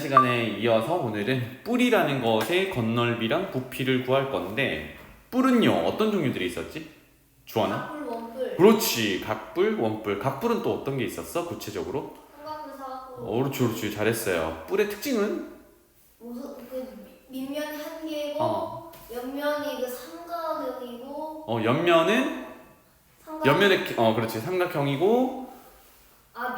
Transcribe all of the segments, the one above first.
시간에 이어서 오늘은 뿔이라는 것의 겉넓이랑 부피를 구할 건데, 뿔은요 어떤 종류들이 있었지? 주원아? 각불, 원불. 그렇지. 각뿔, 원뿔. 각뿔은 또 어떤 게 있었어? 구체적으로? 삼각뿔, 사각뿔. 그렇지, 그렇지. 잘했어요. 뿔의 특징은? 밑면이 한 개고 옆면이 그 삼각형이고. 옆면은 옆면의 그렇지. 삼각형이고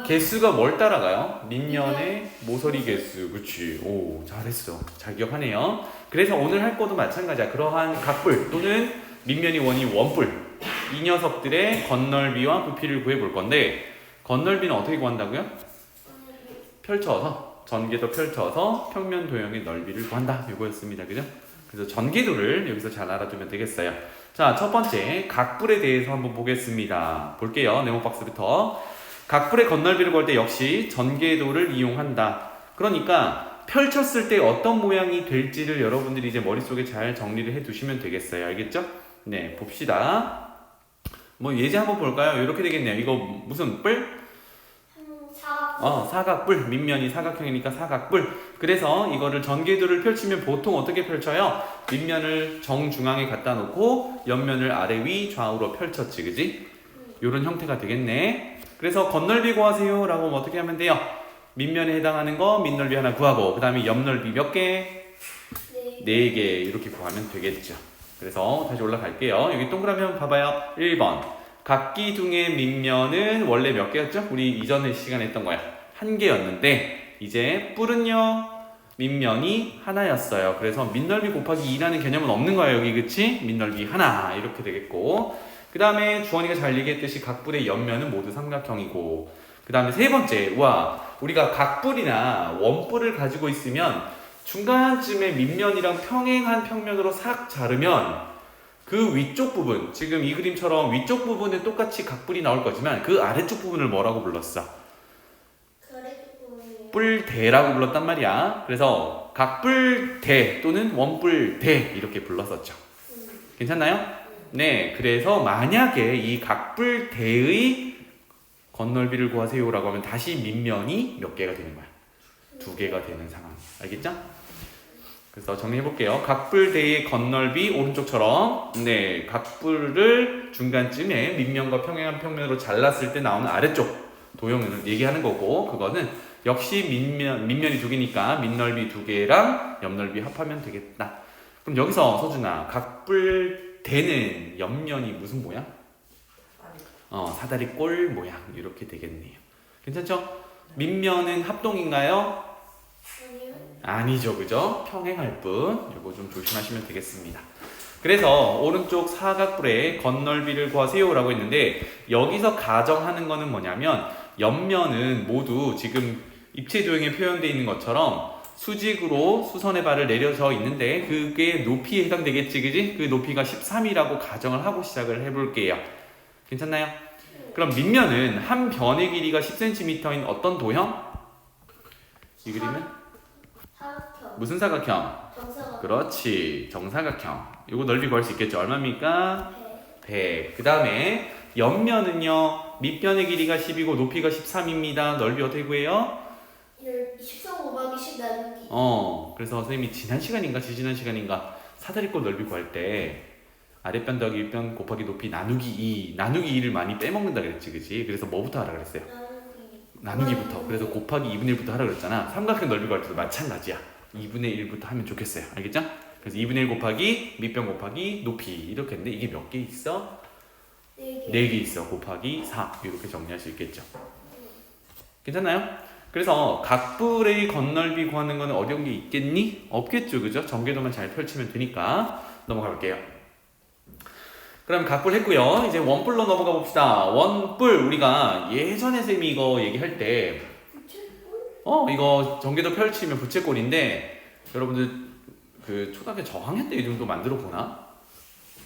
개수가 뭘 따라가요? 밑면의 모서리 개수. 그렇지. 오, 잘했어. 잘 기억하네요. 그래서 오늘 할 것도 마찬가지야. 그러한 각뿔 또는 밑면이 원이 원뿔, 이 녀석들의 겉넓이와 부피를 구해볼 건데, 겉넓이는 어떻게 구한다고요? 펼쳐서, 전개도 펼쳐서 평면 도형의 넓이를 구한다. 이거였습니다. 그죠? 그래서 전개도를 여기서 잘 알아두면 되겠어요. 자, 첫 번째 각뿔에 대해서 한번 보겠습니다. 볼게요. 네모 박스부터. 각뿔의 겉넓이를 구할 때 역시 전개도를 이용한다. 그러니까 펼쳤을 때 어떤 모양이 될지를 여러분들이 이제 머릿속에 잘 정리를 해 두시면 되겠어요. 알겠죠? 네, 봅시다. 뭐 예제 한번 볼까요? 이렇게 되겠네요. 이거 무슨 뿔? 사각뿔. 사각뿔. 밑면이 사각형이니까 사각뿔. 그래서 이거를 전개도를 펼치면 보통 어떻게 펼쳐요? 밑면을 정중앙에 갖다 놓고 옆면을 아래 위 좌우로 펼쳤지, 그지? 요런 형태가 되겠네. 그래서 겉넓이 구하세요 라고 하면 어떻게 하면 돼요? 밑면에 해당하는 거 밑넓이 하나 구하고, 그 다음에 옆넓이 몇 개? 4개. 이렇게 구하면 되겠죠. 그래서 다시 올라갈게요. 여기 동그라미 한번 봐봐요. 1번. 각기둥의 밑면은 원래 몇 개였죠? 우리 이전에 시간에 했던 거야. 1개였는데 이제 뿔은요 밑면이 하나였어요. 그래서 밑넓이 곱하기 2라는 개념은 없는 거예요. 여기 그치? 밑넓이 하나 이렇게 되겠고, 그 다음에 주원이가 잘 얘기했듯이 각뿔의 옆면은 모두 삼각형이고, 그 다음에 세 번째, 우리가 각뿔이나 원뿔을 가지고 있으면 중간쯤에 밑면이랑 평행한 평면으로 싹 자르면 그 위쪽 부분, 지금 이 그림처럼 위쪽 부분은 똑같이 각뿔이 나올 거지만 그 아래쪽 부분을 뭐라고 불렀어? 뿔대라고 불렀단 말이야. 그래서 각뿔대 또는 원뿔대 이렇게 불렀었죠. 괜찮나요? 네, 그래서 만약에 이 각뿔대의 겉넓이를 구하세요라고 하면 다시 밑면이 몇 개가 되는 거야? 2개가 되는 상황. 알겠죠? 그래서 정리해볼게요. 각뿔대의 겉넓이 오른쪽처럼, 네, 각뿔을 중간쯤에 밑면과 평행한 평면으로 잘랐을 때 나오는 아래쪽 도형을 얘기하는 거고, 그거는 역시 밑면이 2개니까 밑넓이 2개랑 옆넓이 합하면 되겠다. 그럼 여기서 서준아, 각뿔대는 옆면이 무슨 모양? 사다리꼴 모양 이렇게 되겠네요. 괜찮죠? 밑면은 합동인가요? 아니죠, 그죠? 평행할 뿐. 이거 좀 조심하시면 되겠습니다. 그래서 오른쪽 사각뿔의 겉넓이를 구하세요라고 했는데, 여기서 가정하는 거는 뭐냐면 옆면은 모두 지금 입체 도형에 표현되어 있는 것처럼 수직으로 수선의 발을 내려져 있는데 그게 높이에 해당되겠지, 그지? 그 높이가 13이라고 가정을 하고 시작을 해볼게요. 괜찮나요? 그럼 밑면은 한 변의 길이가 10cm인 어떤 도형? 이 그림은? 사각형. 무슨 사각형? 정사각형. 그렇지, 정사각형. 이거 넓이 구할 수 있겠죠? 얼마입니까? 100. 그 다음에 옆면은요, 밑변의 길이가 10이고 높이가 13입니다. 넓이 어떻게 구해요? 13 곱하기 10 나누기. 그래서 선생님이 지난 시간인가 사다리꼴 넓이 구할 때 아랫변 더하기 윗변 곱하기 높이 나누기 2, 나누기 2를 많이 빼먹는다 그랬지, 그치? 그래서 뭐부터 하라 그랬어요? 나누기부터. 그래서 곱하기 2분의 1부터 하라 그랬잖아. 삼각형 넓이 구할 때도 마찬가지야. 2분의 1부터 하면 좋겠어요. 알겠죠? 그래서 2분의 1 곱하기 밑변 곱하기 높이 이렇게 했는데, 이게 몇 개 있어? 4개 있어. 곱하기 4 이렇게 정리할 수 있겠죠. 괜찮나요? 그래서 각뿔의 겉넓이 구하는 거는 어려운 게 있겠니? 없겠죠, 그죠? 전개도만 잘 펼치면 되니까. 넘어가 볼게요. 그럼 각뿔 했고요. 이제 원뿔로 넘어가 봅시다. 원뿔, 우리가 예전에 쌤이 이거 얘기할 때 이거 전개도 펼치면 부채꼴인데, 여러분들 그 초등학교 저학년 때 이 정도 만들어 보나?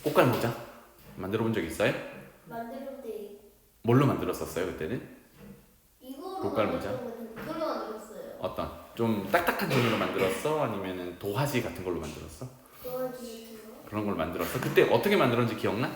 꽃갈 모자 만들어 본 적 있어요? 만들 때 뭘로 만들었었어요 그때는? 꽃갈 모자? 이걸로 만들었어요. 어떤? 좀 딱딱한 종이로 만들었어? 아니면은 도화지 같은 걸로 만들었어? 그런 걸 만들었어? 그때 어떻게 만들었는지 기억나?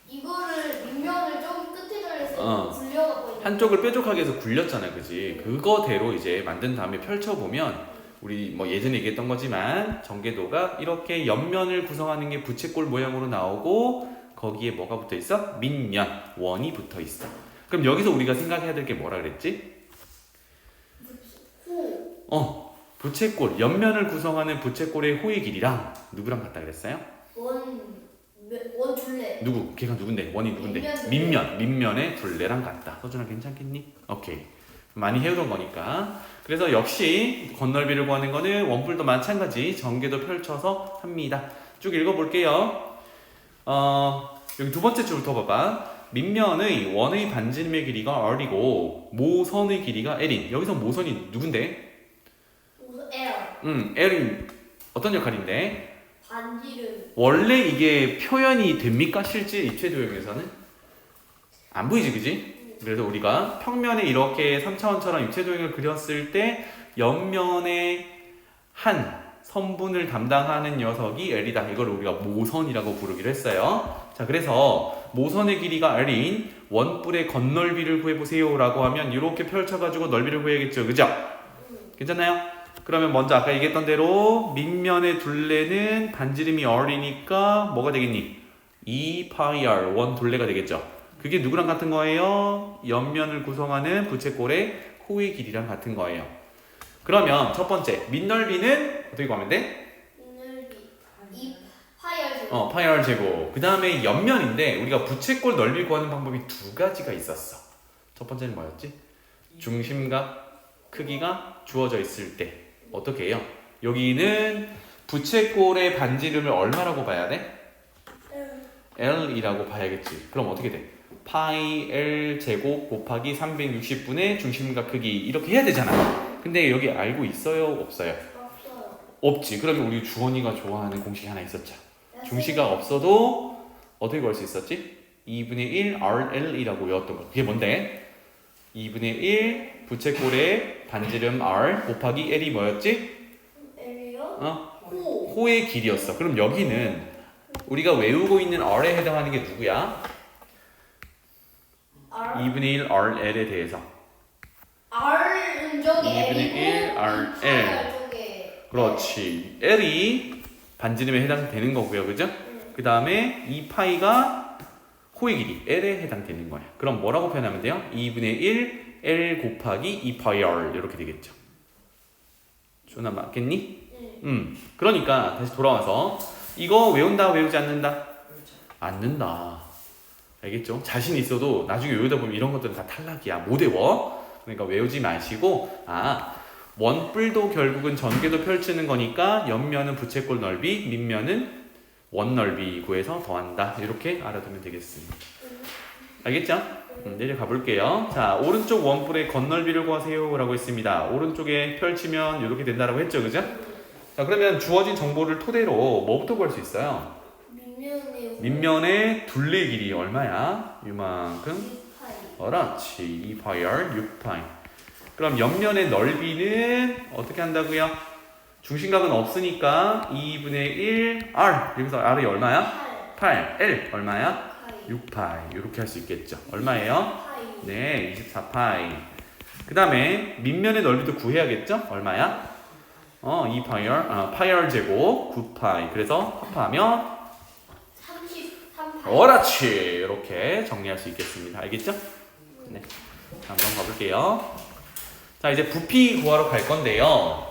이거를 밑면을 좀 끝에 달려서 굴려갖고 한쪽을 뾰족하게 해서 굴렸잖아, 그지? 그거대로 이제 만든 다음에 펼쳐보면 우리 뭐 예전에 얘기했던 거지만 전개도가 이렇게 옆면을 구성하는 게 부채꼴 모양으로 나오고 거기에 뭐가 붙어 있어? 밑면, 원이 붙어 있어. 그럼 여기서 우리가 생각해야 될 게 뭐라 그랬지? 호. 부채꼴, 옆면을 구성하는 부채꼴의 호의 길이랑 누구랑 같다 그랬어요? 원 둘레. 누구? 걔가 누군데? 원이 누군데? 밑면의 둘레랑 같다. 서준아 괜찮겠니? 오케이. 많이 해오던 거니까. 그래서 역시 건널비를 구하는 거는 원뿔도 마찬가지 전개도 펼쳐서 합니다. 쭉 읽어볼게요. 여기 두 번째 줄부터 봐봐. 밑면의 원의 반지름의 길이가 R이고 모선의 길이가 L인. 여기서 모선이 누군데? L. L이 어떤 역할인데? 반지름. 원래 이게 표현이 됩니까? 실제 입체 도형에서는? 안 보이지, 그지? 그래서 우리가 평면에 이렇게 3차원처럼 입체 도형을 그렸을 때 옆면에 한 선분을 담당하는 녀석이 L이다. 이걸 우리가 모선이라고 부르기로 했어요. 자, 그래서 모선의 길이가 L인 원뿔의 건널비를 구해보세요 라고 하면 이렇게 펼쳐가지고 넓이를 구해야겠죠. 그죠? 괜찮나요? 그러면 먼저 아까 얘기했던 대로 밑면의 둘레는 반지름이 R이니까 뭐가 되겠니? 2πr 원 둘레가 되겠죠. 그게 누구랑 같은 거예요? 옆면을 구성하는 부채꼴의 호의 길이랑 같은 거예요. 그러면 첫 번째 밑넓이는 어떻게 구하면 돼? 넓이 2πr 제곱. πr 제곱. 그 다음에 옆면인데 우리가 부채꼴 넓이 구하는 방법이 두 가지가 있었어. 첫 번째는 뭐였지? 중심각 크기가 주어져 있을 때 어떻게 해요? 여기는 부채꼴의 반지름을 얼마라고 봐야 돼? L이라고 봐야겠지. 그럼 어떻게 돼? 파이 L 제곱 곱하기 360분의 중심각 크기 이렇게 해야 되잖아. 근데 여기 알고 있어요? 없어요? 없어요. 없지. 그러면 우리 주원이가 좋아하는 공식이 하나 있었죠. 중시가 없어도 어떻게 구할 수 있었지? 2분의 1 RL이라고 외웠던 거. 그게 뭔데? 2분의 1 부채꼴의 반지름 R 곱하기 L이 뭐였지? L이요? 호. 호의 길이였어. 그럼 여기는 우리가 외우고 있는 R에 해당하는 게 누구야? R. 2분의 1 RL에 대해서. R은 저기 2분의 1 L이고 RL. 저게. 그렇지. L이 반지름에 해당되는 거고요. 그죠? 그 다음에 이 파이가 호의 길이 L에 해당되는 거야. 그럼 뭐라고 표현하면 돼요? 2분의 1 L 곱하기 2πr 이렇게 되겠죠. 준아 맞겠니? 그러니까 다시 돌아와서 이거 외운다 외우지 않는다? 않는다. 알겠죠? 자신 있어도 나중에 외우다 보면 이런 것들은 다 탈락이야. 못 외워. 그러니까 외우지 마시고 원뿔도 결국은 전개도 펼치는 거니까 옆면은 부채꼴 넓이, 밑면은 원 넓이 구해서 더한다. 이렇게 알아두면 되겠습니다. 알겠죠? 내려가 볼게요. 자, 오른쪽 원뿔의 건널비를 구하세요 라고 했습니다. 오른쪽에 펼치면 이렇게 된다라고 했죠. 그죠? 자, 그러면 주어진 정보를 토대로 뭐부터 구할 수 있어요? 밑면의 둘레 길이 얼마야? 이만큼? 6π. 그렇지. 2πr 6π. 그럼 옆면의 넓이는 어떻게 한다고요? 중심각은 없으니까 2분의 1 R. 여기서 R이 얼마야? 8. L 얼마야? 6π. 이렇게 할 수 있겠죠. 얼마예요? 네, 24π. 그 다음에 밑면의 넓이도 구해야겠죠? 얼마야? 2πr, πr 제곱 9π. 그래서 합하면 33π. 그렇지. 이렇게 정리할 수 있겠습니다. 알겠죠? 네. 한번 가볼게요. 자, 이제 부피 구하러 갈 건데요.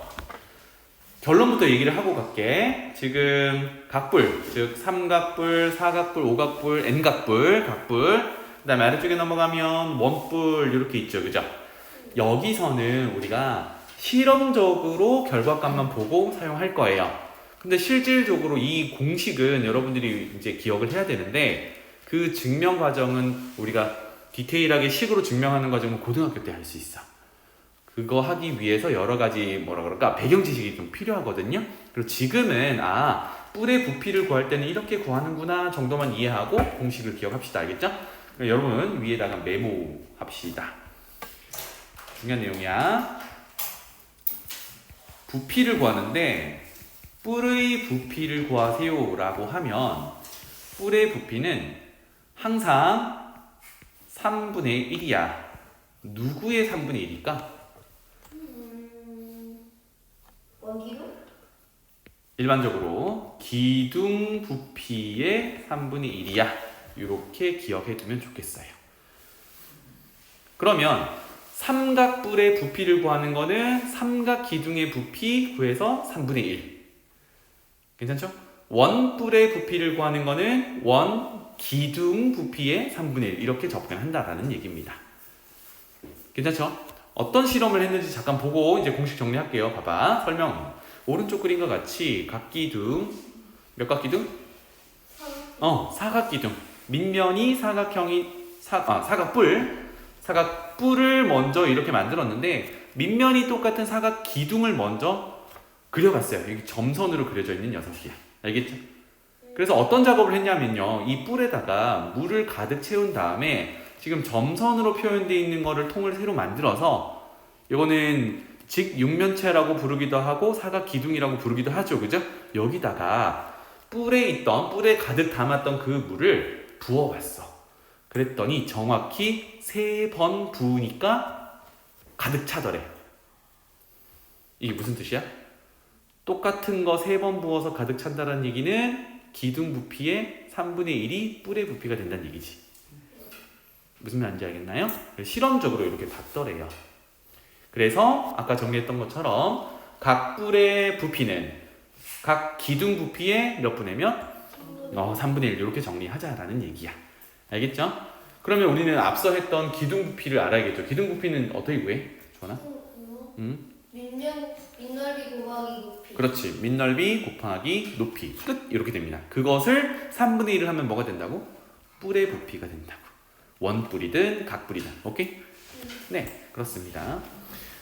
결론부터 얘기를 하고 갈게. 지금 각불, 즉 삼각불, 사각불, 오각불, n각불, 각불. 그 다음에 아래쪽에 넘어가면 원뿔 이렇게 있죠. 그죠? 여기서는 우리가 실험적으로 결과값만 보고 사용할 거예요. 근데 실질적으로 이 공식은 여러분들이 이제 기억을 해야 되는데 그 증명 과정은 우리가 디테일하게 식으로 증명하는 과정은 고등학교 때 할 수 있어. 그거 하기 위해서 여러 가지 배경 지식이 좀 필요하거든요. 그리고 지금은 뿔의 부피를 구할 때는 이렇게 구하는구나 정도만 이해하고 공식을 기억합시다. 알겠죠? 여러분 위에다가 메모합시다. 중요한 내용이야. 부피를 구하는데 뿔의 부피를 구하세요 라고 하면 뿔의 부피는 항상 3분의 1이야. 누구의 3분의 1일까? 여기로? 일반적으로 기둥 부피의 3분의 1이야. 이렇게 기억해 두면 좋겠어요. 그러면 삼각뿔의 부피를 구하는 거는 삼각 기둥의 부피 구해서 3분의 1. 괜찮죠? 원뿔의 부피를 구하는 거는 원 기둥 부피의 3분의 1 이렇게 접근한다라는 얘기입니다. 괜찮죠? 어떤 실험을 했는지 잠깐 보고 이제 공식 정리할게요. 봐봐. 설명. 오른쪽 그림과 같이 각기둥 몇 각기둥? 사각기둥. 밑면이 사각뿔을 먼저 이렇게 만들었는데 밑면이 똑같은 사각기둥을 먼저 그려봤어요. 여기 점선으로 그려져 있는 녀석이야. 알겠죠? 그래서 어떤 작업을 했냐면요. 이 뿔에다가 물을 가득 채운 다음에 지금 점선으로 표현되어 있는 거를 통을 새로 만들어서 이거는 직육면체라고 부르기도 하고 사각기둥이라고 부르기도 하죠. 그죠? 여기다가 뿔에 가득 담았던 그 물을 부어봤어. 그랬더니 정확히 3번 부으니까 가득 차더래. 이게 무슨 뜻이야? 똑같은 거 3번 부어서 가득 찬다는 얘기는 기둥 부피의 3분의 1이 뿔의 부피가 된다는 얘기지. 무슨 말인지 알겠나요? 실험적으로 이렇게 봤더래요. 그래서 아까 정리했던 것처럼 각 뿔의 부피는 각 기둥 부피의 몇 분의 몇? 3분의 1 이렇게 정리하자라는 얘기야. 알겠죠? 그러면 우리는 앞서 했던 기둥 부피를 알아야겠죠. 기둥 부피는 어떻게 구해? 주원아? 밑넓이 곱하기 높이. 그렇지. 밑넓이 곱하기 높이. 끝. 이렇게 됩니다. 그것을 3분의 1을 하면 뭐가 된다고? 뿔의 부피가 된다고. 원뿔이든 각뿔이든. 오케이? 네. 그렇습니다.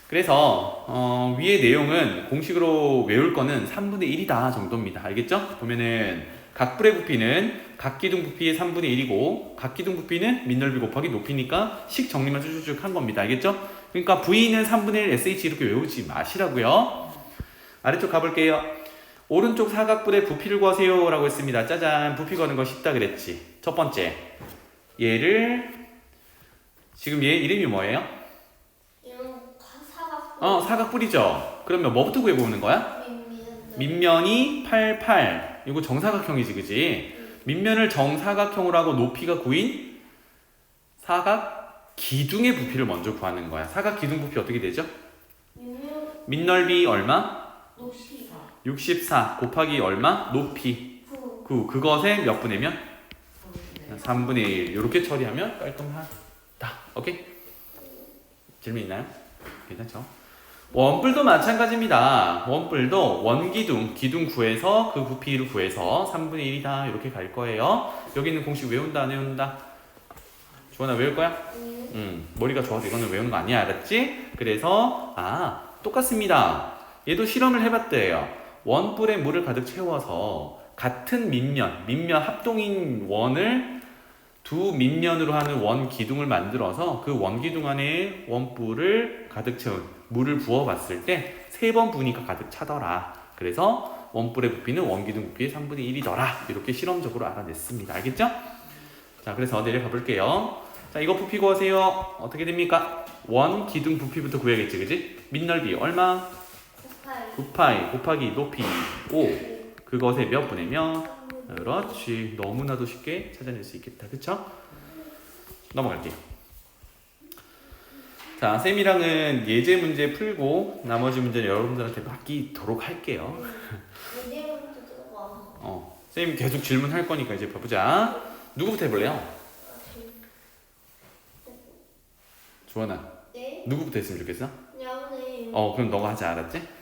그래서 위의 내용은 공식으로 외울 거는 3분의 1이다 정도입니다. 알겠죠? 보면은 각뿔의 부피는 각기둥 부피의 3분의 1이고 각기둥 부피는 밑넓이 곱하기 높이니까 식 정리만 쭉쭉쭉 한 겁니다. 알겠죠? 그러니까 V는 3분의 1 SH 이렇게 외우지 마시라고요. 아래쪽 가볼게요. 오른쪽 사각뿔의 부피를 구하세요 라고 했습니다. 짜잔. 부피 구하는 거 쉽다 그랬지. 첫 번째 얘를 지금 얘 이름이 뭐예요? 사각뿔이죠. 그러면 뭐부터 구해보는 거야? 밑면이 88. 이거 정사각형이지, 그지? 밑면을 정사각형으로 하고 높이가 9인 사각 기둥의 부피를 먼저 구하는 거야. 사각 기둥 부피 어떻게 되죠? 밑넓이 얼마? 64 곱하기 얼마? 높이 9. 그것의 몇 분의 몇? 3분의 1. 이렇게 처리하면 깔끔하다. 오케이? 질문 있나요? 괜찮죠? 원뿔도 마찬가지입니다. 원뿔도 원기둥, 기둥 구해서 그 부피를 구해서 3분의 1이다 이렇게 갈 거예요. 여기 있는 공식 외운다 안 외운다? 주원아 외울 거야? 머리가 좋아서 이거는 외우는 거 아니야. 알았지? 그래서 똑같습니다. 얘도 실험을 해봤대요. 원뿔에 물을 가득 채워서 같은 밑면 합동인 원을 두 밑면으로 하는 원 기둥을 만들어서 그 원 기둥 안에 원뿔을 가득 채운 물을 부어봤을 때 3번 부으니까 가득 차더라. 그래서 원뿔의 부피는 원기둥 부피의 3분의 1이더라. 이렇게 실험적으로 알아냈습니다. 알겠죠? 자, 그래서 내려가 볼게요. 자, 이거 부피 구하세요. 어떻게 됩니까? 원 기둥 부피부터 구해야겠지, 그지? 밑넓이 얼마? 9파이 곱하기 높이 5. 그것의 몇 분의 몇? 그렇지. 너무나도 쉽게 찾아낼 수 있겠다. 그쵸? 넘어갈게요. 자, 쌤이랑은 예제 문제 풀고 나머지 문제는 여러분들한테 맡기도록 할게요. 쌤이 계속 질문할 거니까 이제 봐보자. 누구부터 해볼래요? 주원아. 네? 누구부터 했으면 좋겠어? 야옹이. 그럼 너가 하자. 알았지?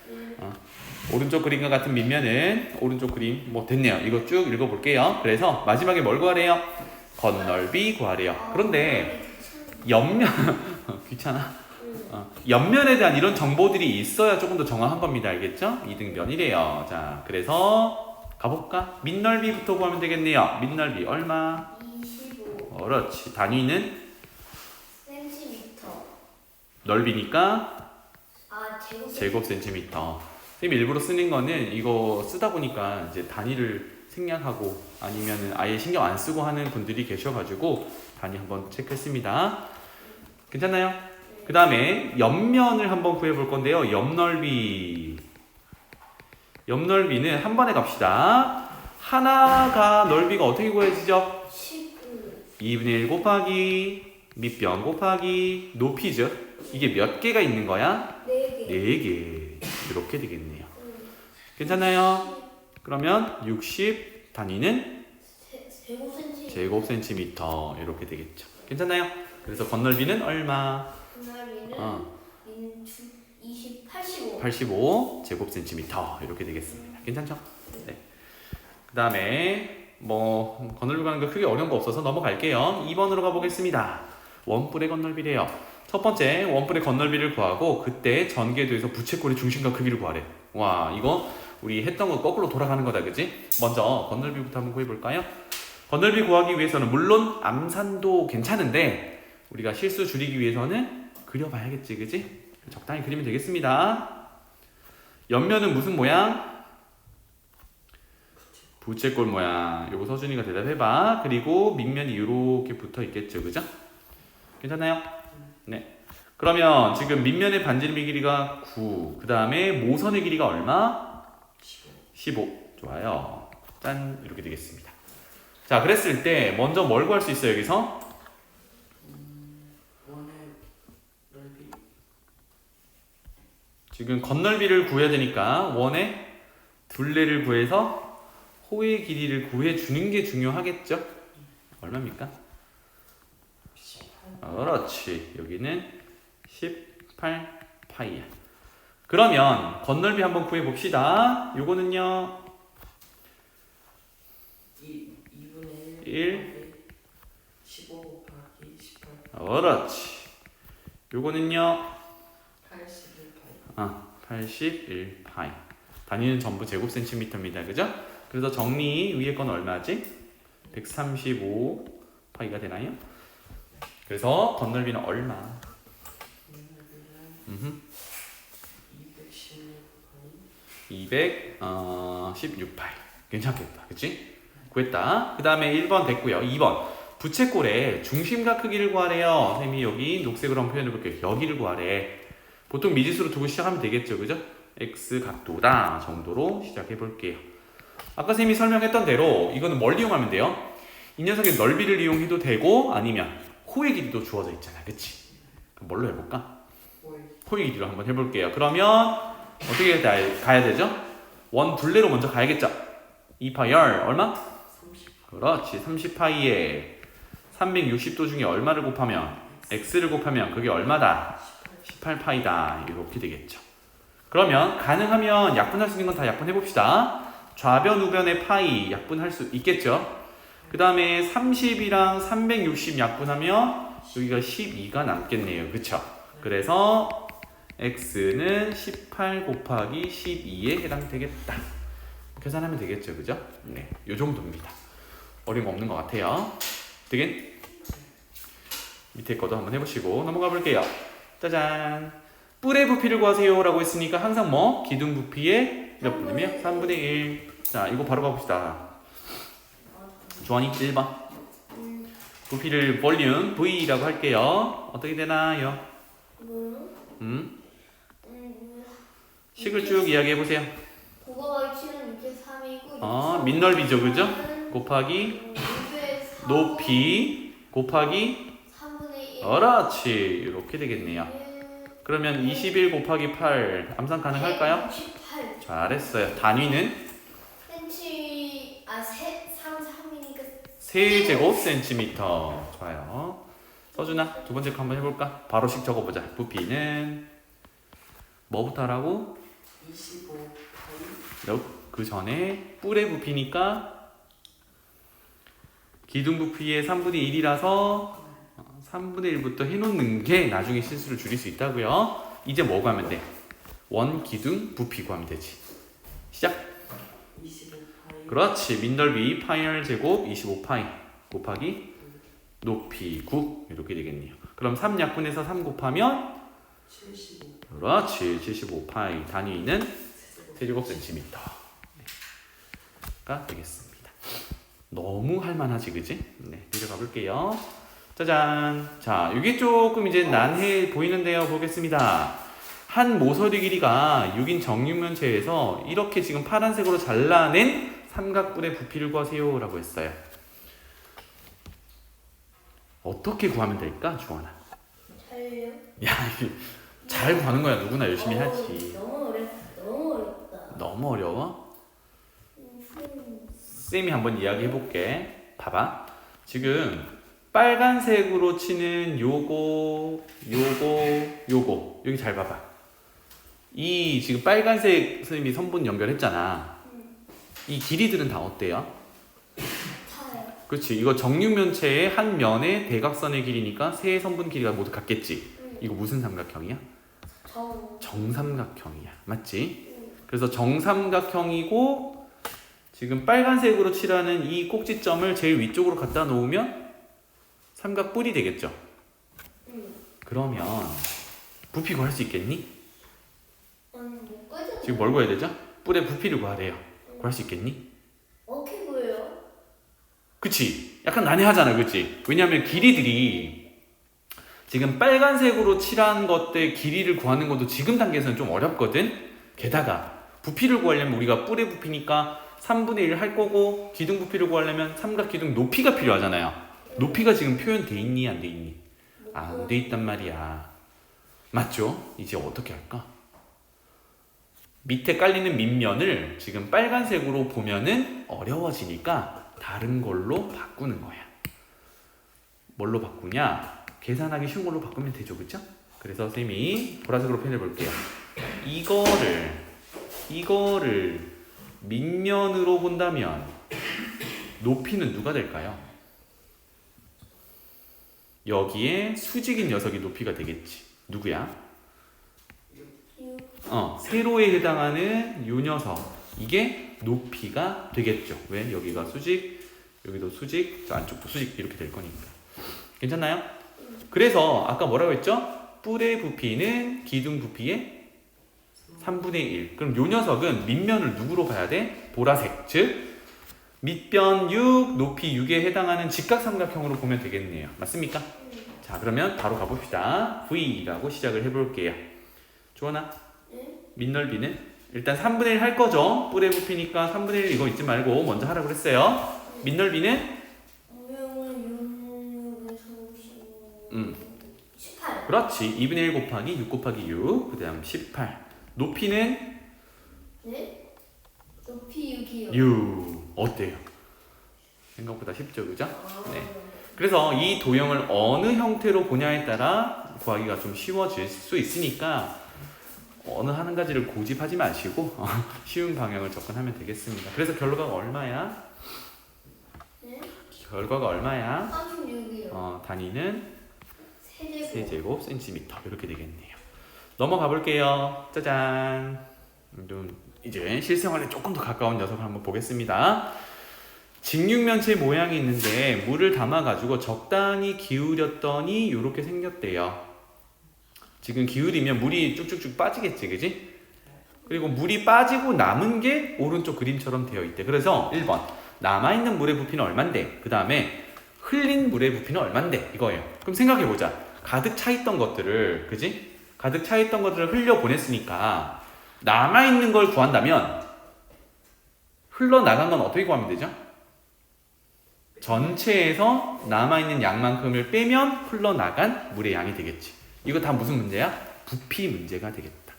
오른쪽 그림과 같은 밑면은 오른쪽 그림 뭐 됐네요. 이거 쭉 읽어볼게요. 그래서 마지막에 뭘 구하래요? 건넓이 구하래요. 그런데 옆면 귀찮아? 옆면에 대한 이런 정보들이 있어야 조금 더 정확한 겁니다. 알겠죠? 이등변이래요. 자, 그래서 가볼까? 밑넓이부터 구하면 되겠네요. 밑넓이 얼마? 25. 그렇지. 단위는? 센티미터. 넓이니까? 제곱 제곱센티미터. 쌤이 일부러 쓰는 거는 이거 쓰다 보니까 이제 단위를 생략하고 아니면은 아예 신경 안 쓰고 하는 분들이 계셔가지고 단위 한번 체크했습니다. 괜찮나요? 그 다음에 옆면을 한번 구해볼 건데요. 옆 넓이 옆 넓이는 한 번에 갑시다. 하나가 넓이가 어떻게 구해지죠? 2분의 1 곱하기 밑변 곱하기 높이죠. 이게 몇 개가 있는 거야? 4개. 4개. 이렇게 되겠네요. 괜찮나요? 그러면 60 단위는 제곱센티미터 이렇게 되겠죠. 괜찮나요? 그래서 건널비는 얼마? 건널비는 85. 85 제곱센티미터 이렇게 되겠습니다. 괜찮죠? 네. 그 다음에 뭐 건널비 가는 거 크게 어려운 거 없어서 넘어갈게요. 2번으로 가보겠습니다. 원뿔의 건널비래요. 첫 번째 원뿔의 건널비를 구하고 그때 전개도에서 부채꼴의 중심과 크기를 구하래. 와 이거 우리 했던 거 거꾸로 돌아가는 거다 그지? 먼저 건널비부터 한번 구해볼까요? 건널비 구하기 위해서는 물론 암산도 괜찮은데 우리가 실수 줄이기 위해서는 그려봐야겠지 그지? 적당히 그리면 되겠습니다. 옆면은 무슨 모양? 부채꼴 모양. 요거 서준이가 대답해봐. 그리고 밑면이 이렇게 붙어 있겠죠 그죠? 괜찮나요? 네. 그러면 지금 밑면의 반지름의 길이가 9, 그 다음에 모선의 길이가 얼마? 15. 좋아요. 짠 이렇게 되겠습니다. 자 그랬을 때 먼저 뭘 구할 수 있어요 여기서? 원의 넓이. 지금 건널비를 구해야 되니까 원의 둘레를 구해서 호의 길이를 구해주는 게 중요하겠죠? 얼마입니까? 18. 그렇지. 여기는 18파이야. 그러면 건널비 한번 구해봅시다. 요거는요 2분의 1. 15 곱하기 18. 그렇지. 요거는요 81파이. 81파이. 단위는 전부 제곱센티미터입니다. 그죠? 그래서 정리 위에 건 얼마지? 135파이가 되나요? 그래서 건널비는 얼마? 건널비는 216파이. 괜찮겠다. 그치? 구했다. 그 다음에 1번 됐고요. 2번. 부채꼴의 중심과 크기를 구하래요. 선생님이 여기 녹색으로 한번 표현해볼게요. 여기를 구하래. 보통 미지수로 두고 시작하면 되겠죠. 그죠? x 각도다 정도로 시작해볼게요. 아까 선생님이 설명했던 대로 이거는 뭘 이용하면 돼요? 이 녀석의 넓이를 이용해도 되고 아니면 호의 길이도 주어져 있잖아. 그치? 그럼 뭘로 해볼까? 호의 길이로 한번 해볼게요. 그러면 어떻게 가야 되죠? 원 둘레로 먼저 가야겠죠? 2파이 얼마? 30. 그렇지. 30파이에 360도 중에 얼마를 곱하면 x를 곱하면 그게 얼마다? 18파이다. 이렇게 되겠죠. 그러면 가능하면 약분할 수 있는 건 다 약분해봅시다. 좌변 우변의 파이 약분할 수 있겠죠. 그 다음에 30이랑 360 약분하면 여기가 12가 남겠네요. 그쵸? 그래서 x는 18 곱하기 12에 해당되겠다. 계산하면 되겠죠. 그죠? 네, 요 정도입니다. 어려운 거 없는 것 같아요. 되긴? 밑에 것도 한번 해보시고 넘어가 볼게요. 짜잔. 뿔의 부피를 구하세요 라고 했으니까 항상 뭐? 기둥 부피의 몇 분이면? 3분의 1. 자, 이거 바로 가봅시다. 주원이 1번. 부피를 볼륨 V라고 할게요. 어떻게 되나요? 식을 쭉 이야기해보세요. 고거의 7은 6의 3이고 밑넓이죠, 그죠? 곱하기 높이 곱하기 3분의 1. 그렇지. 이렇게 되겠네요. 그러면 21 곱하기 8 암산 가능할까요? 68. 잘했어요. 단위는 센치 3이니까 세제곱센티미터. 좋아요. 서준아 두 번째 거 한번 해볼까? 바로 식 적어보자. 부피는 뭐부터 하라고? 25파이. 그 전에 뿔의 부피니까 기둥 부피의 3분의 1이라서 3분의 1부터 해놓는 게 나중에 실수를 줄일 수 있다고요. 이제 뭐 구하면 돼? 원 기둥 부피 구하면 되지. 시작. 25파이. 그렇지. 밑넓이 파이얼 제곱 25파이 곱하기 높이 9 이렇게 되겠네요. 그럼 3 약분해서 3 곱하면 75. 그렇지. 75파이. 단위는 세제곱센티미터가 되겠습니다. 너무 할만하지 그지? 네, 내려가 볼게요. 짜잔. 자, 이게 조금 이제 난해 보이는데요. 보겠습니다. 한 모서리 길이가 6인 정육면체에서 이렇게 지금 파란색으로 잘라낸 삼각뿔의 부피를 구하세요 라고 했어요. 어떻게 구하면 될까, 주원아? 잘요? 야, 잘 구하는 거야. 누구나 열심히 하지. 너무 어렵다. 너무 어렵다. 너무 어려워? 음. 쌤이 한번 이야기해 볼게. 봐봐. 지금 빨간색으로 치는 요거 여기 잘 봐봐. 이 지금 빨간색 선생님이 선분 연결했잖아. 이 길이들은 다 어때요? 차요. 그렇지. 이거 정육면체의 한 면의 대각선의 길이니까 세 선분 길이가 모두 같겠지. 이거 무슨 삼각형이야? 정삼각형이야. 맞지? 그래서 정삼각형이고 지금 빨간색으로 칠하는 이 꼭지점을 제일 위쪽으로 갖다 놓으면 삼각뿔이 되겠죠. 그러면 부피 구할 수 있겠니? 못 가져. 지금 뭘 구해야 되죠? 뿔의 부피를 구하래요. 구할 수 있겠니? 어떻게 보여요? 그치? 약간 난해하잖아, 그치? 왜냐면 길이들이 지금 빨간색으로 칠한 것들 길이를 구하는 것도 지금 단계에서는 좀 어렵거든? 게다가 부피를 구하려면 우리가 뿔의 부피니까 3분의 1 할 거고 기둥 부피를 구하려면 삼각 기둥 높이가 필요하잖아요. 높이가 지금 표현돼 있니, 안 돼 있니? 안 돼 있단 말이야. 맞죠? 이제 어떻게 할까? 밑에 깔리는 밑면을 지금 빨간색으로 보면은 어려워지니까 다른 걸로 바꾸는 거야. 뭘로 바꾸냐? 계산하기 쉬운 걸로 바꾸면 되죠, 그쵸? 그래서 쌤이 보라색으로 표현해 볼게요. 이거를 밑면으로 본다면 높이는 누가 될까요? 여기에 수직인 녀석이 높이가 되겠지. 누구야? 세로에 해당하는 요 녀석. 이게 높이가 되겠죠. 왜? 여기가 수직, 여기도 수직, 저 안쪽도 수직 이렇게 될 거니까. 괜찮나요? 그래서 아까 뭐라고 했죠? 뿔의 부피는 기둥 부피의 3분의 1. 그럼 요 녀석은 밑면을 누구로 봐야 돼? 보라색. 즉 밑변 6, 높이 6에 해당하는 직각삼각형으로 보면 되겠네요. 맞습니까? 자, 그러면 바로 가봅시다. V라고 시작을 해볼게요. 조원아, 밑넓이는 일단 3분의 1 할 거죠? 뿔의 부피니까 3분의 1 이거 잊지 말고 먼저 하라고 그랬어요. 밑넓이는 18. 그렇지. 2분의 1 곱하기 6 곱하기 6. 그 다음 18. 높이는 네? 높이 6이요. 6. 어때요? 생각보다 쉽죠, 그죠? 네. 그래서 이 도형을 어느 형태로 보냐에 따라 구하기가 좀 쉬워질 수 있으니까 어느 한 가지를 고집하지 마시고 쉬운 방향을 접근하면 되겠습니다. 그래서 결과가 얼마야? 네? 결과가 얼마야? 36이요. 단위는 세제곱. 세제곱 센티미터 이렇게 되겠네요. 넘어가 볼게요. 짜잔. 이제 실생활에 조금 더 가까운 녀석을 한번 보겠습니다. 직육면체 모양이 있는데 물을 담아가지고 적당히 기울였더니 이렇게 생겼대요. 지금 기울이면 물이 쭉쭉쭉 빠지겠지, 그지? 그리고 물이 빠지고 남은 게 오른쪽 그림처럼 되어 있대. 그래서 1번 남아있는 물의 부피는 얼만데, 그 다음에 흘린 물의 부피는 얼만데 이거예요. 그럼 생각해보자. 가득 차있던 것들을, 그지? 가득 차있던 것들을 흘려보냈으니까 남아있는 걸 구한다면 흘러나간 건 어떻게 구하면 되죠? 전체에서 남아있는 양만큼을 빼면 흘러나간 물의 양이 되겠지. 이거 다 무슨 문제야? 부피 문제가 되겠다.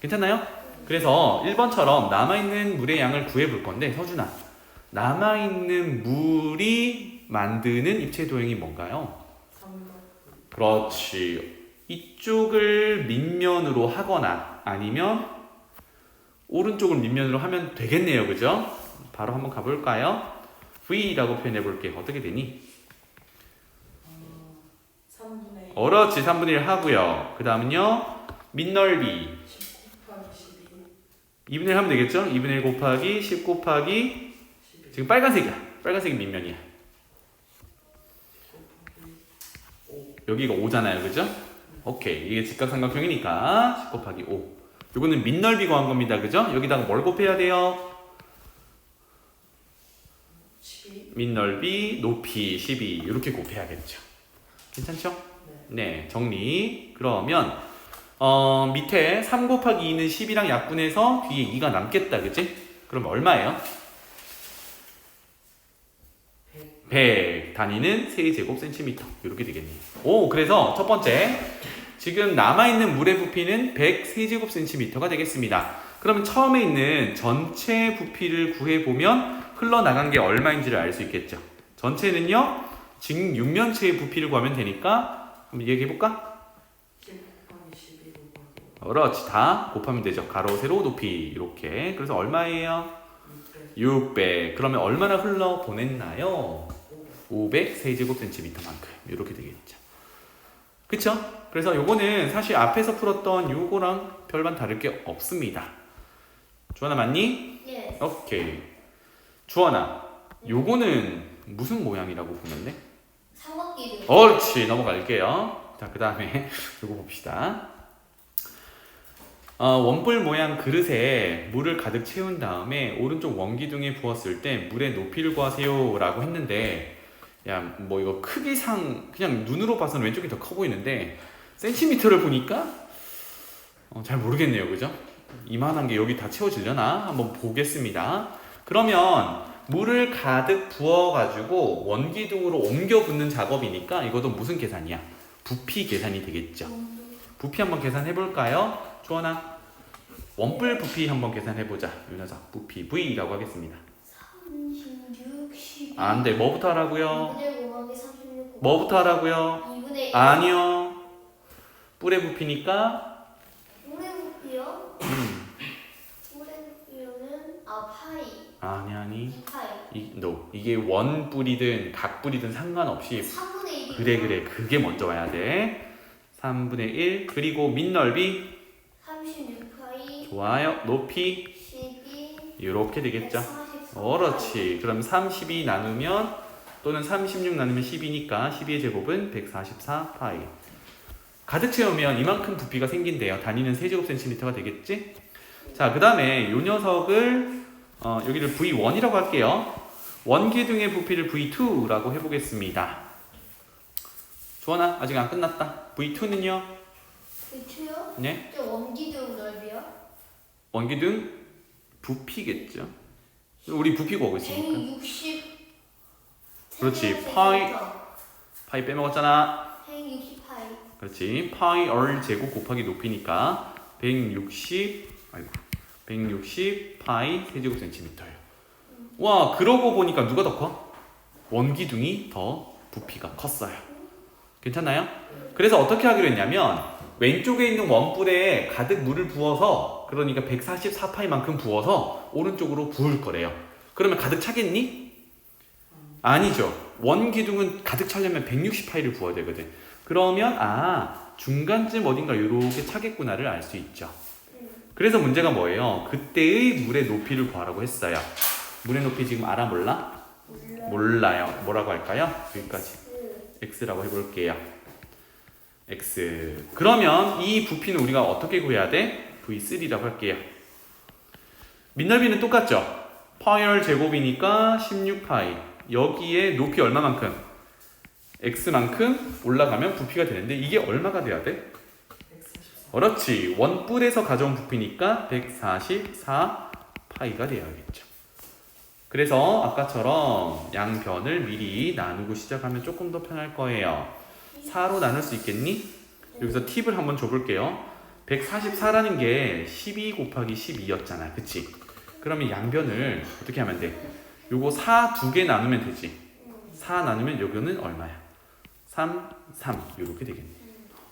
괜찮나요? 그래서 1번처럼 남아있는 물의 양을 구해볼 건데, 서준아, 남아있는 물이 만드는 입체 도형이 뭔가요? 그렇지. 이쪽을 밑면으로 하거나 아니면 오른쪽을 밑면으로 하면 되겠네요. 그죠? 바로 한번 가볼까요? V라고 표현해 볼게요. 어떻게 되니? 3분의 1. 그렇지. 3분의 1 하고요. 그 다음은요. 밑넓이 10 곱하기 12. 2분의 1 하면 되겠죠? 2분의 1 곱하기 10 곱하기 12. 지금 빨간색이야. 빨간색이 밑면이야. 여기가 5잖아요. 그죠? 오케이. 이게 직각삼각형이니까 10 곱하기 5. 요거는 밑넓이 구한 겁니다. 그죠? 여기다가 뭘 곱해야 돼요? 12. 밑넓이, 높이 12 이렇게 곱해야겠죠. 괜찮죠? 네. 네, 정리. 그러면 밑에 3 곱하기 2는 10이랑 약분해서 뒤에 2가 남겠다. 그치? 그럼 얼마예요? 100. 단위는 세제곱센티미터. 이렇게 되겠네요. 오, 그래서 첫 번째. 지금 남아있는 물의 부피는 100 세제곱센티미터가 되겠습니다. 그러면 처음에 있는 전체 부피를 구해보면 흘러나간 게 얼마인지를 알 수 있겠죠. 전체는요, 지금 육면체의 부피를 구하면 되니까 한번 얘기해볼까? 10 곱하기 12 곱하기 그렇지. 다 곱하면 되죠. 가로, 세로, 높이. 이렇게. 그래서 얼마예요? 600. 그러면 얼마나 흘러보냈나요? 500 세제곱센티미터만큼. 이렇게 되겠죠. 그쵸? 그래서 요거는 사실 앞에서 풀었던 요거랑 별반 다를 게 없습니다. 주원아 맞니? 예. 오케이. 주원아, 요거는 무슨 모양이라고 보면 돼? 삼각기둥. 옳지. 넘어갈게요. 자, 그 다음에 요거 봅시다. 원뿔 모양 그릇에 물을 가득 채운 다음에 오른쪽 원기둥에 부었을 때 물의 높이를 구하세요 라고 했는데, 야, 뭐 이거 크기상 그냥 눈으로 봐서는 왼쪽이 더 커 보이는데 센티미터를 보니까 잘 모르겠네요. 그죠? 이만한 게 여기 다 채워지려나? 한번 보겠습니다. 그러면 물을 가득 부어가지고 원기둥으로 옮겨 붓는 작업이니까 이것도 무슨 계산이야? 부피 계산이 되겠죠. 부피 한번 계산해 볼까요? 주원아, 원뿔 부피 한번 계산해 보자. 이 녀석 부피 V라고 하겠습니다. 36, 12. 안 돼. 뭐부터 하라고요? 2분의 5하기 36. 뭐부터 하라고요? 2분의 1. 아니요. 뿔의 부피니까 5의 부피요? 5의 부피는 파이. 아니 2파이. 이게 원뿔이든 각뿔이든 상관없이 3분의 1. 그래 그게 먼저 와야 돼. 3분의 1 그리고 밑넓이 36파이. 좋아요. 높이 12. 이렇게 되겠죠. 144. 그렇지. 그럼 32 나누면 또는 36 나누면 10이니까 12의 제곱은 144파이. 가득 채우면 이만큼 부피가 생긴대요. 단위는 세제곱센티미터가 되겠지? 자, 그 다음에 이 녀석을 여기를 V1이라고 할게요. 원기둥의 부피를 V2라고 해보겠습니다. 주원아, 아직 안 끝났다. V2는요? 그렇죠? 네? 저 원기둥 넓이요? 원기둥 부피겠죠. 우리 부피 구하고 있으니까. 160. 그렇지. 파이 빼먹었잖아. 160파이. 그렇지. 파이 R 제곱 곱하기 높이니까 160 파이 세제곱센티미터예요. 와, 그러고 보니까 누가 더 커? 원기둥이 더 부피가 컸어요. 괜찮나요? 그래서 어떻게 하기로 했냐면 왼쪽에 있는 원뿔에 가득 물을 부어서, 그러니까 144파이만큼 부어서 오른쪽으로 부을 거래요. 그러면 가득 차겠니? 아니죠. 원기둥은 가득 차려면 160파이를 부어야 되거든. 그러면 중간쯤 어딘가 이렇게 차겠구나를 알 수 있죠. 그래서 문제가 뭐예요? 그때의 물의 높이를 구하라고 했어요. 물의 높이 지금 알아 몰라? 몰라요. 뭐라고 할까요? 여기까지 x라고 해볼게요. x. 그러면 이 부피는 우리가 어떻게 구해야 돼? v3라고 할게요. 밑넓이는 똑같죠? 파이얼 제곱이니까 16파이. 여기에 높이 얼마만큼? x만큼 올라가면 부피가 되는데 이게 얼마가 돼야 돼? 144. 그렇지. 원뿔에서 가져온 부피니까 144파이가 되어야겠죠. 그래서 아까처럼 양변을 미리 나누고 시작하면 조금 더 편할 거예요. 4로 나눌 수 있겠니? 여기서 팁을 한번 줘볼게요. 144라는 게 12 곱하기 12였잖아. 그치? 그러면 양변을 어떻게 하면 돼? 요거 4 두 개 나누면 되지. 4 나누면 여기는 얼마야? 3, 3 이렇게 되겠네.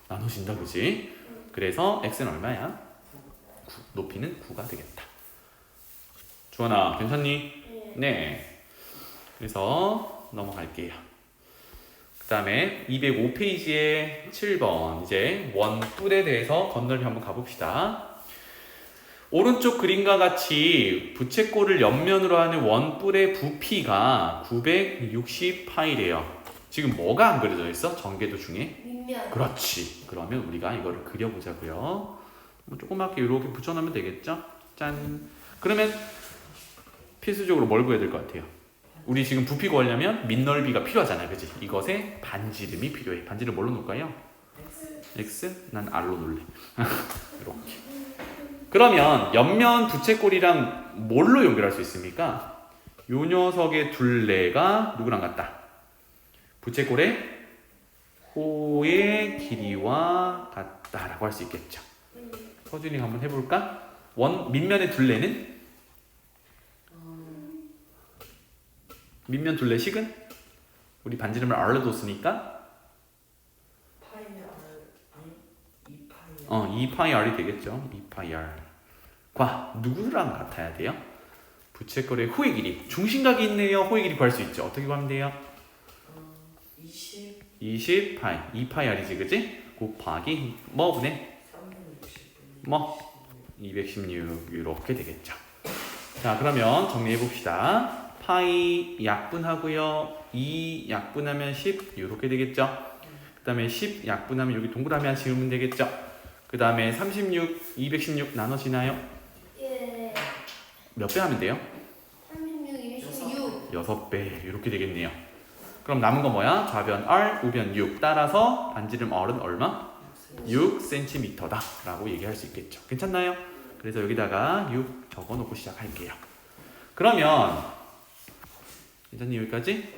나눠진다. 그치? 그래서 x는 얼마야? 9. 높이는 9가 되겠다. 주원아, 괜찮니? 네. 그래서 넘어갈게요. 그 다음에 205페이지에 7번 이제 원뿔에 대해서 건널비 한번 가봅시다. 오른쪽 그림과 같이 부채꼴을 옆면으로 하는 원뿔의 부피가 960파이래요. 지금 뭐가 안 그려져 있어? 전개도 중에? 밑면. 그렇지. 그러면 우리가 이거를 그려보자고요. 뭐 조그맣게 이렇게 붙여놓으면 되겠죠? 짠. 그러면 필수적으로 뭘 구해야 될 것 같아요? 우리 지금 부피 구하려면 밑넓이가 필요하잖아요. 그치? 이것에 반지름이 필요해. 반지름 뭘로 놓을까요? X? 난 R로 놀래. 이렇게. 그러면 옆면 부채꼴이랑 뭘로 연결할 수 있습니까? 요 녀석의 둘레가 누구랑 같다? 부채꼴의 호의 길이와 같다라고 할 수 있겠죠. 서준이가 한번 해볼까? 밑면의 둘레는? 밑면 둘레식은? 우리 반지름을 R로 뒀으니까 파이 R 아니 2파이 2파이 R이 되겠죠. 2파이 R 과 누구랑 같아야 돼요? 부채꼴의 호의 길이. 중심각이 있네요. 호의 길이 구할 수 있죠. 어떻게 구하면 돼요? 20파이 2파이 R이지 그지? 곱하기 뭐 분의 216 이렇게 되겠죠. 자 그러면 정리해 봅시다. 파이 약분하고요. 2 약분하면 10 이렇게 되겠죠. 그 다음에 10 약분하면 여기 동그라미 하나 지우면 되겠죠. 그 다음에 36, 216 나눠지나요? 예. 몇 배 하면 돼요? 36, 216. 6배 이렇게 되겠네요. 그럼 남은 건 뭐야? 좌변 R, 우변 6 따라서 반지름 R은 얼마? 6cm다 라고 얘기할 수 있겠죠. 괜찮나요? 그래서 여기다가 6 적어놓고 시작할게요. 그러면 괜찮니 여기까지?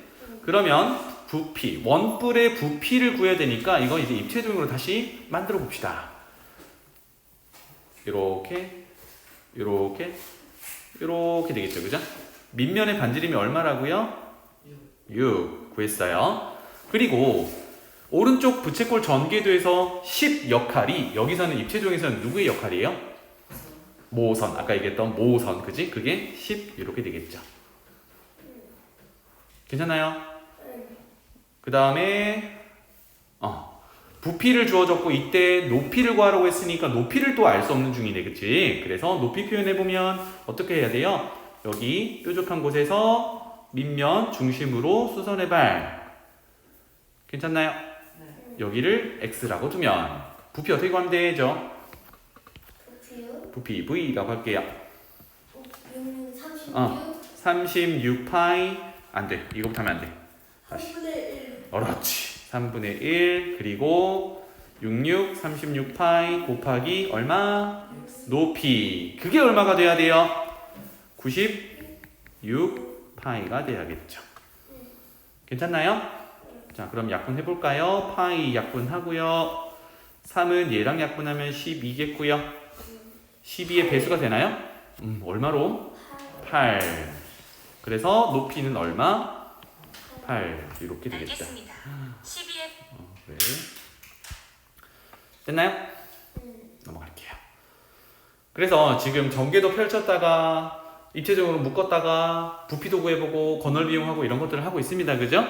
그러면 부피, 원뿔의 부피를 구해야 되니까 이거 이제 입체적으로 다시 만들어 봅시다. 이렇게 이렇게 이렇게 되겠죠, 그죠? 밑면의 반지름이 얼마라고요? 6 구했어요. 그리고 오른쪽 부채꼴 전개도에서 10 역할이 여기서는 입체적에서는 누구의 역할이에요? 모선, 아까 얘기했던 모선, 그지? 그게 10 이렇게 되겠죠. 괜찮아요? 그 다음에 부피를 주어졌고 이때 높이를 구하라고 했으니까 높이를 또 알 수 없는 중이네, 그치? 그래서 높이 표현해보면 어떻게 해야 돼요? 여기 뾰족한 곳에서 밑면 중심으로 수선의 발. 괜찮나요? 네. 여기를 X라고 두면 부피 어떻게 구하면 되죠? 부피요? 부피 V라고 할게요. 36. 36파이 안 돼. 이거부터 하면 안 돼. 다시. 3분의 1. 그렇지. 3분의 1 그리고 66 36파이 곱하기 얼마? 높이. 그게 얼마가 돼야 돼요? 96파이가 돼야겠죠. 괜찮나요? 자, 그럼 약분 해볼까요? 파이 약분하고요. 3은 얘랑 약분하면 12겠고요. 12의 배수가 되나요? 얼마로? 8. 그래서 높이는 얼마? 8. 이렇게 되겠죠. 알겠습니다. 12에 그래. 됐나요? 넘어갈게요. 그래서 지금 전개도 펼쳤다가 입체적으로 묶었다가 부피도 구해보고 건널비 이용하고 이런 것들을 하고 있습니다. 그죠?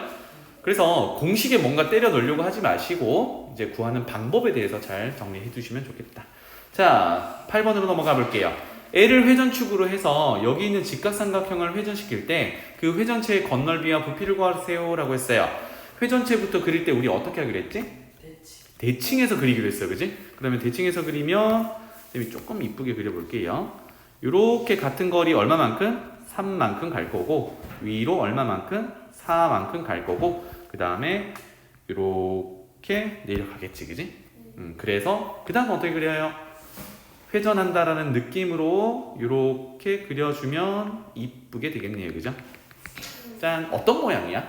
그래서 공식에 뭔가 때려 넣으려고 하지 마시고 이제 구하는 방법에 대해서 잘 정리해 두시면 좋겠다. 자, 8번으로 넘어가 볼게요. L을 회전축으로 해서 여기 있는 직각삼각형을 회전시킬 때 그 회전체의 건널비와 부피를 구하세요 라고 했어요. 회전체부터 그릴 때 우리 어떻게 하기로 했지? 대칭해서 그리기로 했어요. 그지? 그러면 대칭해서 그리면 조금 이쁘게 그려볼게요. 이렇게 같은 거리 얼마만큼? 3만큼 갈 거고 위로 얼마만큼? 4만큼 갈 거고 그 다음에 이렇게 내려가겠지. 그지? 그래서 그 다음 어떻게 그려요? 회전한다라는 느낌으로 이렇게 그려주면 이쁘게 되겠네요. 그죠? 짠! 어떤 모양이야?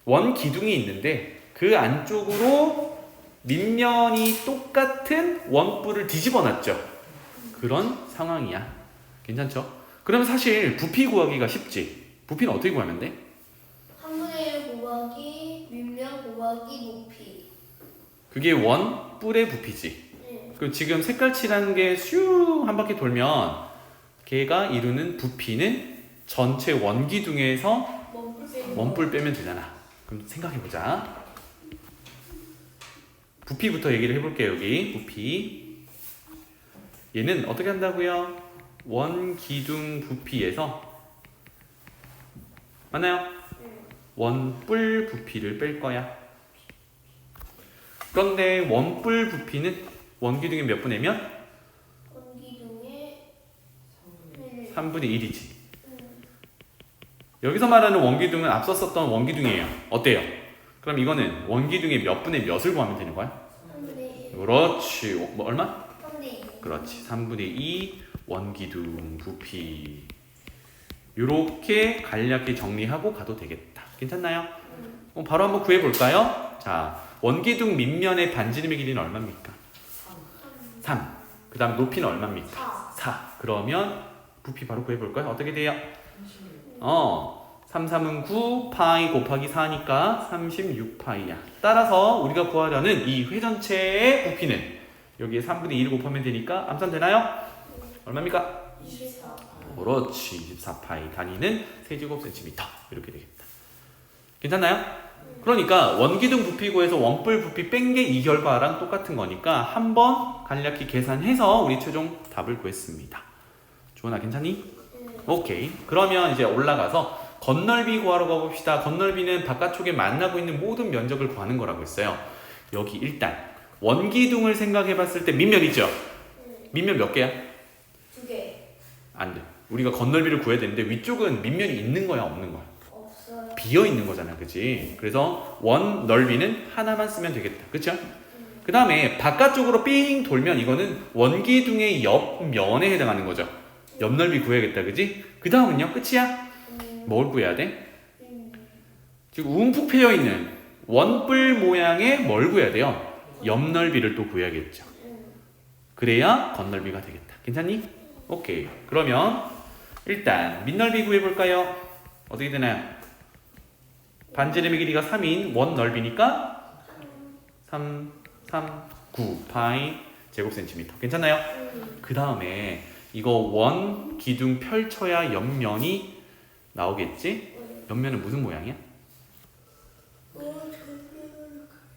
원 기둥이 있는데 그 안쪽으로 밑면이 똑같은 원뿔을 뒤집어 놨죠. 그런 상황이야. 괜찮죠? 그러면 사실 부피 구하기가 쉽지. 부피는 어떻게 구하면 돼? 3분의 1 곱하기 밑면 곱하기 높이. 그게 원뿔의 부피지. 네. 그럼 지금 색깔 칠한 게 슈 한 바퀴 돌면 걔가 이루는 부피는 전체 원기둥에서 원뿔 빼면 되잖아. 그럼 생각해보자. 부피부터 얘기를 해볼게요. 여기 부피 얘는 어떻게 한다고요? 원기둥 부피에서 맞나요? 원뿔 부피를 뺄 거야. 그런데 원뿔 부피는 원기둥의 몇 분의 몇? 원기둥의 3분의 1이지. 여기서 말하는 원기둥은 앞서 썼던 원기둥이에요. 어때요? 그럼 이거는 원기둥의 몇 분의 몇을 구하면 되는 거야? 3분의 그렇지. 뭐 얼마? 3대 2. 그렇지. 3분의 2 원기둥 부피. 요렇게 간략히 정리하고 가도 되겠다. 괜찮나요? 그럼 바로 한번 구해 볼까요? 자, 원기둥 밑면의 반지름의 길이는 얼마입니까? 3. 그 다음 높이는 얼마입니까? 4. 그러면 부피 바로 구해 볼까요? 어떻게 돼요? 3, 3은 9, 파이 곱하기 4니까 36파이야. 따라서 우리가 구하려는 이 회전체의 부피는 여기에 3분의 2를 곱하면 되니까 암산 되나요? 얼마입니까? 24. 그렇지. 24파이. 단위는 세제곱센티미터. 이렇게 되겠다. 괜찮나요? 그러니까 원기둥 부피 구해서 원뿔 부피 뺀 게 이 결과랑 똑같은 거니까 한번 간략히 계산해서 우리 최종 답을 구했습니다. 주원아 괜찮니? 오케이. 그러면 이제 올라가서 건널비 구하러 가봅시다. 건널비는 바깥쪽에 만나고 있는 모든 면적을 구하는 거라고 했어요. 여기 일단 원기둥을 생각해 봤을 때 밑면 있죠? 밑면 몇 개야? 2개. 안 돼. 우리가 건널비를 구해야 되는데 위쪽은 밑면이 있는 거야 없는 거야? 없어요. 비어 있는 거잖아. 그치? 그래서 원 넓이는 하나만 쓰면 되겠다. 그쵸? 그 다음에 바깥쪽으로 삥 돌면 이거는 원기둥의 옆면에 해당하는 거죠. 옆 넓이 구해야겠다. 그치? 그 다음은요? 끝이야? 뭘 구해야 돼? 지금 움푹 패여 있는 원뿔 모양의 뭘 구해야 돼요? 옆 넓이를 또 구해야겠죠. 그래야 건널비가 되겠다. 괜찮니? 오케이. 그러면 일단 밑넓이 구해볼까요? 어떻게 되나요? 반지름의 길이가 3인 원 넓이니까 3, 9 파이 제곱센티미터. 괜찮나요? 그 다음에 이거 원 기둥 펼쳐야 옆면이 나오겠지? 옆면은 무슨 모양이야?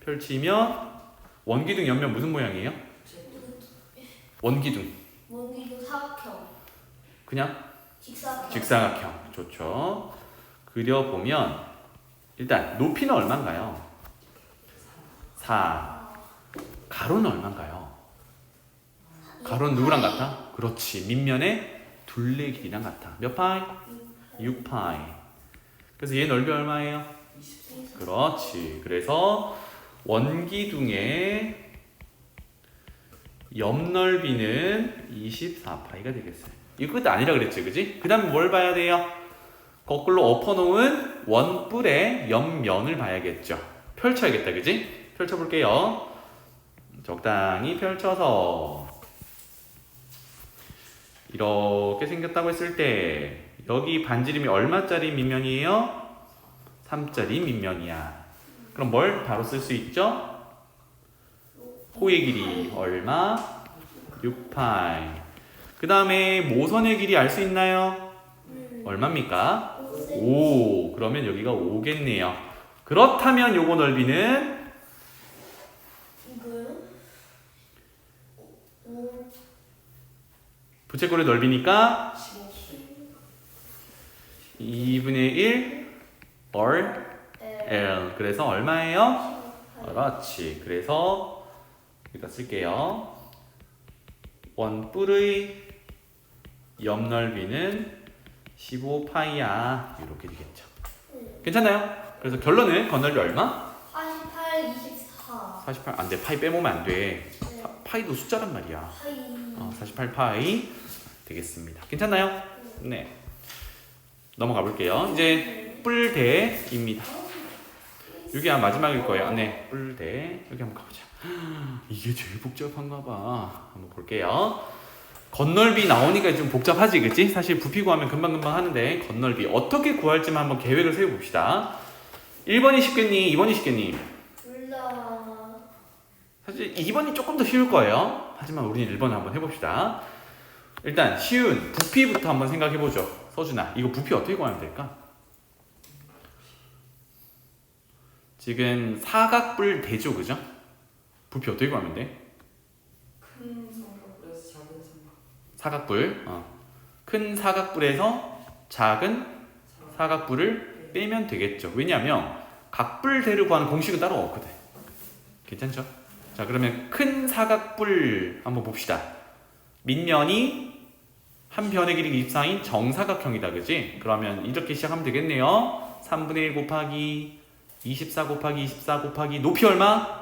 펼치면 원기둥 옆면 무슨 모양이에요? 원기둥 원기둥 사각형. 그냥 직사각형. 직사각형. 좋죠. 그려보면 일단 높이는 얼마인가요? 4. 가로는 얼마인가요? 가로는 누구랑 같아? 그렇지. 밑면의 둘레 길이랑 같아. 몇 파이? 6파이. 그래서 얘 넓이 얼마예요? 그렇지. 그래서 원기둥의 옆 넓이는 24파이가 되겠어요. 이거 끝 아니라 그랬지, 그지? 그 다음에 뭘 봐야 돼요? 거꾸로 엎어놓은 원뿔의 옆면을 봐야겠죠. 펼쳐야겠다, 그지? 펼쳐볼게요. 적당히 펼쳐서 이렇게 생겼다고 했을 때 여기 반지름이 얼마짜리 밑면이에요? 3짜리 밑면이야. 그럼 뭘 바로 쓸 수 있죠? 호의 길이 얼마? 6파이. 그 다음에 모선의 길이 알 수 있나요? 얼마입니까? 5. 그러면 여기가 5겠네요. 그렇다면 요거 넓이는 이거요? 부채꼴의 넓이니까 2분의 1 L. 그래서 얼마예요? 그렇지. 그래서 여기다 쓸게요. 원뿔의 옆 넓이는 15파이야. 이렇게 되겠죠. 괜찮나요? 그래서 결론은 건널비 얼마? 48, 24. 48. 안 돼. 파이 빼먹으면 안 돼. 네. 파이도 숫자란 말이야. 파이. 48파이 되겠습니다. 괜찮나요? 네. 넘어가 볼게요. 이제 뿔대입니다. 이게 마지막일 거예요. 네. 뿔대. 여기 한번 가보자. 이게 제일 복잡한가 봐. 한번 볼게요. 건널비 나오니까 좀 복잡하지, 그치? 사실 부피 구하면 금방금방 하는데 건널비 어떻게 구할지만 한번 계획을 세워봅시다. 1번이 쉽겠니? 2번이 쉽겠니? 둘 다. 사실 2번이 조금 더 쉬울 거예요. 하지만 우리는 1번 한번 해봅시다. 일단 쉬운 부피부터 한번 생각해보죠. 서준아, 이거 부피 어떻게 구하면 될까? 지금 사각뿔 대죠, 그죠? 부피 어떻게 구하면 돼? 큰 삼각뿔에서 작은 삼각. 사각뿔. 큰 사각뿔에서 작은 사각뿔을 빼면 되겠죠. 왜냐하면 각뿔대를 구하는 공식은 따로 없거든. 괜찮죠? 자, 그러면 큰 사각뿔 한번 봅시다. 밑면이 한 변의 길이 24인 정사각형이다, 그지? 그러면 이렇게 시작하면 되겠네요. 3분의 1 곱하기 24 곱하기 24 곱하기 높이 얼마?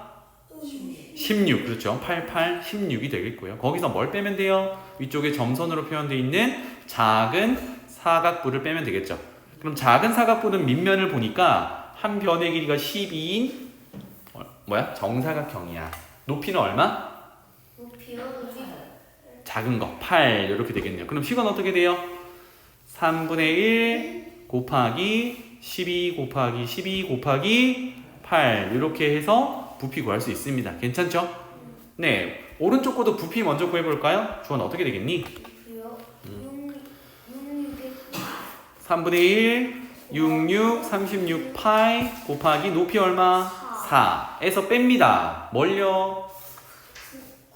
16 그렇죠. 88, 16이 되겠고요. 거기서 뭘 빼면 돼요? 위쪽에 점선으로 표현되어 있는 작은 사각부를 빼면 되겠죠. 그럼 작은 사각부는 밑면을 보니까 한 변의 길이가 12인 뭐야? 정사각형이야. 높이는 얼마? 높이요? 작은 거 8 이렇게 되겠네요. 그럼 식은 어떻게 돼요? 3분의 1 곱하기 12 곱하기 12 곱하기 8 이렇게 해서 부피 구할 수 있습니다. 괜찮죠? 네, 오른쪽 거도 부피 먼저 구해볼까요? 주원 어떻게 되겠니? 높이요? 3분의 1 66 36 파이 곱하기 높이 얼마? 4에서 뺍니다. 뭘요?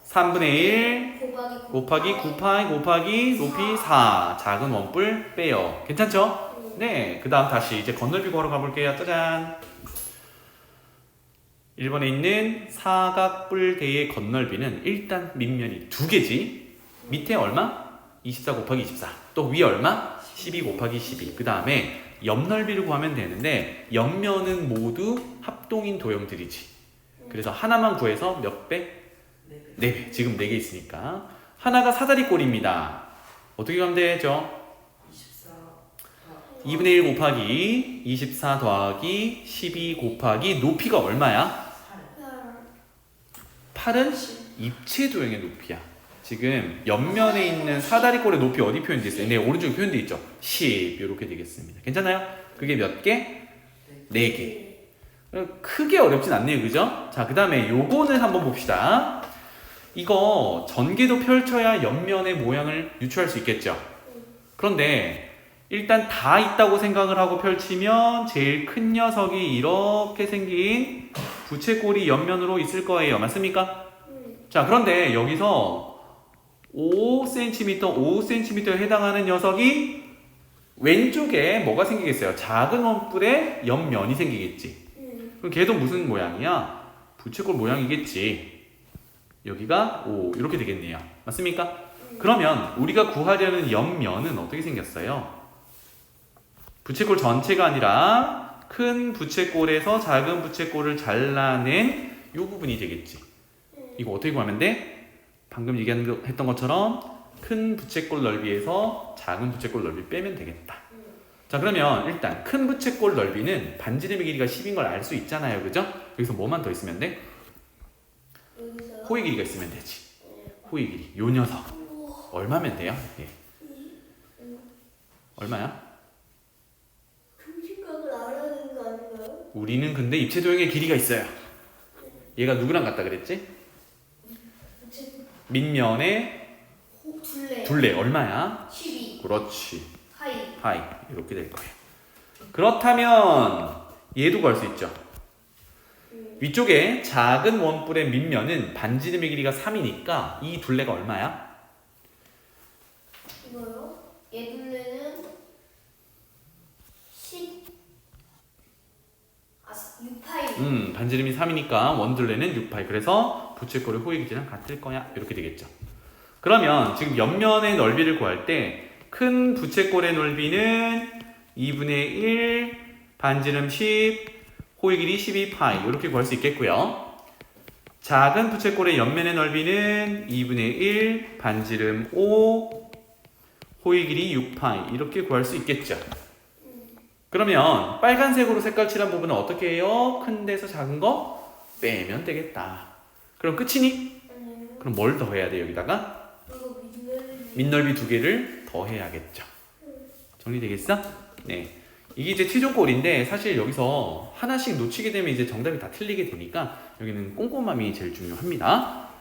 3분의 1 곱하기 9파이 곱하기 높이 4 작은 원뿔 빼요. 괜찮죠? 네, 그 다음 다시 이제 건널비 구하러 가볼게요. 짜잔. 1번에 있는 사각뿔대의 건널비는 일단 밑면이 2개지. 밑에 얼마? 24 곱하기 24. 또 위에 얼마? 12 곱하기 12. 그 다음에 옆넓이를 구하면 되는데 옆면은 모두 합동인 도형들이지. 그래서 하나만 구해서 몇 배? 4배. 지금 4개 있으니까. 하나가 사다리꼴입니다. 어떻게 가면 되죠? 2분의 1 곱하기 24 더하기 12 곱하기 높이가 얼마야? 8은 입체 도형의 높이야. 지금 옆면에 있는 사다리꼴의 높이 어디 표현되어 있어요? 네, 오른쪽에 표현되어 있죠. 10 이렇게 되겠습니다. 괜찮아요? 그게 몇 개? 4개. 크게 어렵진 않네요. 그죠? 자, 그 다음에 요거는 한번 봅시다. 이거 전개도 펼쳐야 옆면의 모양을 유추할 수 있겠죠. 그런데 일단 다 있다고 생각을 하고 펼치면 제일 큰 녀석이 이렇게 생긴 부채꼴이 옆면으로 있을 거예요. 맞습니까? 자, 그런데 여기서 5cm, 5cm에 해당하는 녀석이 왼쪽에 뭐가 생기겠어요? 작은 원뿔에 옆면이 생기겠지. 그럼 걔도 무슨 모양이야? 부채꼴 모양이겠지. 여기가 5 이렇게 되겠네요. 맞습니까? 그러면 우리가 구하려는 옆면은 어떻게 생겼어요? 부채꼴 전체가 아니라 큰 부채꼴에서 작은 부채꼴을 잘라낸 이 부분이 되겠지. 이거 어떻게 구하면 돼? 방금 얘기했던 것처럼 큰 부채꼴 넓이에서 작은 부채꼴 넓이 빼면 되겠다. 자, 그러면 일단 큰 부채꼴 넓이는 반지름의 길이가 10인 걸 알 수 있잖아요. 그죠? 여기서 뭐만 더 있으면 돼? 호의 길이가 있으면 되지. 호의 길이. 요 녀석. 얼마면 돼요? 예. 얼마야? 중심각을 알아야 되는 거 아닌가요? 우리는 근데 입체 도형의 길이가 있어요. 얘가 누구랑 같다 그랬지? 밑면의 둘레 얼마야? 12 그렇지. 파이 파이 이렇게 될 거예요. 그렇다면 얘도 구할 수 있죠. 위쪽에 작은 원뿔의 밑면은 반지름의 길이가 3이니까 이 둘레가 얼마야? 이거요? 얘 둘레는 6파이 반지름이 3이니까 원둘레는 6파이. 그래서 부채꼴의 호의 길이랑 같을 거야. 이렇게 되겠죠. 그러면 지금 옆면의 넓이를 구할 때 큰 부채꼴의 넓이는 2분의 1 반지름 10 호의 길이 12파이 이렇게 구할 수 있겠고요. 작은 부채꼴의 옆면의 넓이는 2분의 1 반지름 5 호의 길이 6파이 이렇게 구할 수 있겠죠. 그러면 빨간색으로 색깔 칠한 부분은 어떻게 해요? 큰 데서 작은 거 빼면 되겠다. 그럼 끝이니? 그럼 뭘 더 해야 돼 여기다가? 밑넓이 2개를 더 해야겠죠. 정리되겠어? 네. 이게 이제 최종꼴인데 사실 여기서 하나씩 놓치게 되면 이제 정답이 다 틀리게 되니까 여기는 꼼꼼함이 제일 중요합니다.